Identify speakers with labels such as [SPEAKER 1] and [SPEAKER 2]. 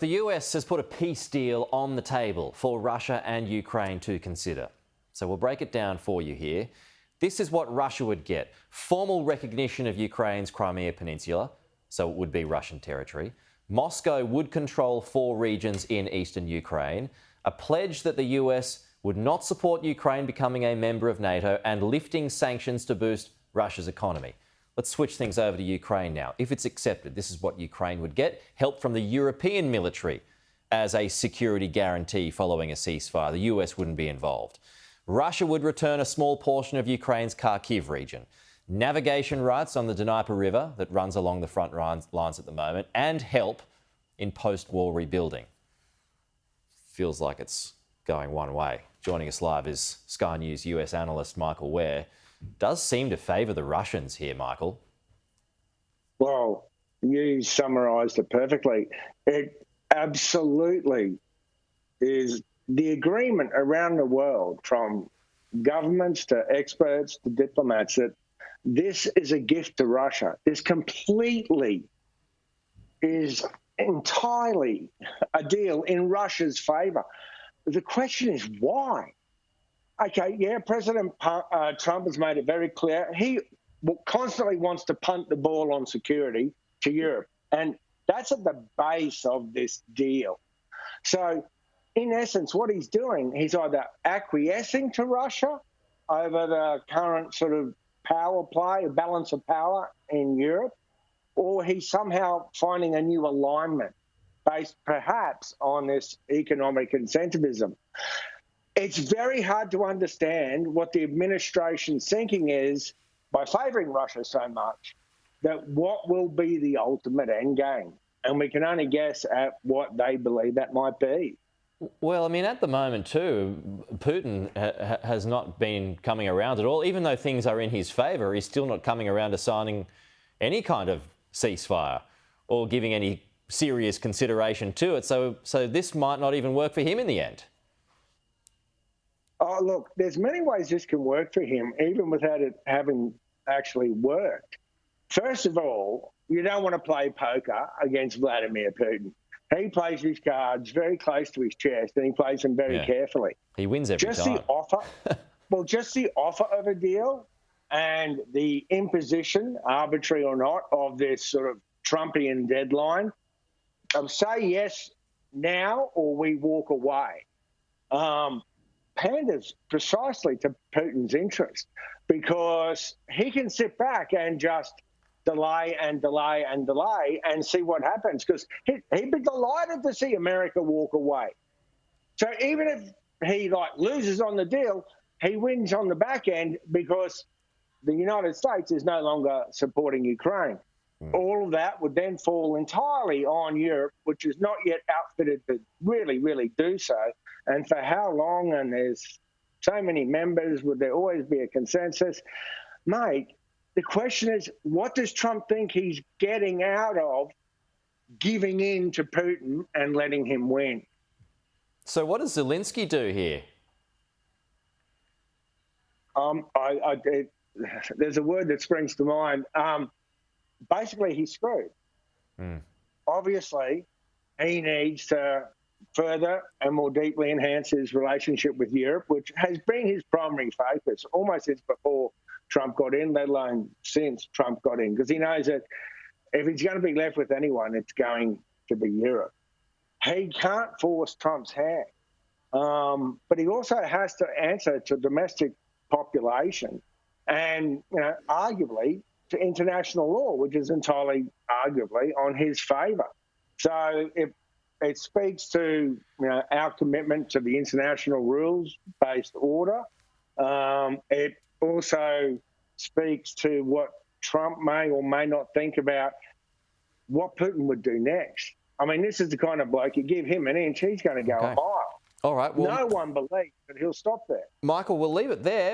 [SPEAKER 1] The US has put a peace deal on the table for Russia and Ukraine to consider. So we'll break it down for you here. This is what Russia would get: formal recognition of Ukraine's Crimea Peninsula, so it would be Russian territory. Moscow would control 4 regions in eastern Ukraine. A pledge that the US would not support Ukraine becoming a member of NATO, and lifting sanctions to boost Russia's economy. Let's switch things over to Ukraine now. If it's accepted, this is what Ukraine would get: help from the European military as a security guarantee following a ceasefire. The US wouldn't be involved. Russia would return a small portion of Ukraine's Kharkiv region, navigation rights on the Dnieper River that runs along the front lines at the moment, and help in post-war rebuilding. Feels like it's going one way. Joining us live is Sky News US analyst Michael Ware. Does seem to favour the Russians here, Michael.
[SPEAKER 2] Well, you summarised it perfectly. It absolutely is the agreement around the world, from governments to experts to diplomats, that this is a gift to Russia. This completely is entirely a deal in Russia's favour. The question is why? Okay, yeah, President Trump has made it very clear. He constantly wants to punt the ball on security to Europe, and that's at the base of this deal. So, in essence, what he's doing, he's either acquiescing to Russia over the current sort of power play, balance of power in Europe, or he's somehow finding a new alignment based perhaps on this economic incentivism. It's very hard to understand what the administration's thinking is by favouring Russia so much, that what will be the ultimate end game. And we can only guess at what they believe that might be.
[SPEAKER 1] Well, I mean, at the moment too, Putin has not been coming around at all. Even though things are in his favour, he's still not coming around to signing any kind of ceasefire or giving any serious consideration to it. So this might not even work for him in the end.
[SPEAKER 2] Oh, look, there's many ways this can work for him, even without it having actually worked. First of all, you don't want to play poker against Vladimir Putin. He plays his cards very close to his chest, and he plays them very carefully.
[SPEAKER 1] He wins every time.
[SPEAKER 2] Just the offer of a deal and the imposition, arbitrary or not, of this sort of Trumpian deadline of say yes now or we walk away. Panders precisely to Putin's interest, because he can sit back and just delay and delay and delay and see what happens, because he'd be delighted to see America walk away. So even if he loses on the deal, he wins on the back end because the United States is no longer supporting Ukraine. All of that would then fall entirely on Europe, which is not yet outfitted to really, really do so. And for how long? And there's so many members. Would there always be a consensus? Mate, the question is, what does Trump think he's getting out of giving in to Putin and letting him win?
[SPEAKER 1] So what does Zelensky do here?
[SPEAKER 2] There's a word that springs to mind. Basically, he's screwed. Obviously, he needs to further and more deeply enhance his relationship with Europe, which has been his primary focus almost since before Trump got in, let alone since Trump got in, because he knows that if he's going to be left with anyone, it's going to be Europe. He can't force Trump's hand, but he also has to answer to domestic population and, arguably to international law, which is entirely arguably on his favour. So it speaks to our commitment to the international rules-based order. It also speaks to what Trump may or may not think about what Putin would do next. I mean, this is the kind of bloke, you give him an inch, he's going to go a mile.
[SPEAKER 1] All right. Well,
[SPEAKER 2] no one believes that he'll stop there.
[SPEAKER 1] Michael, we'll leave it there.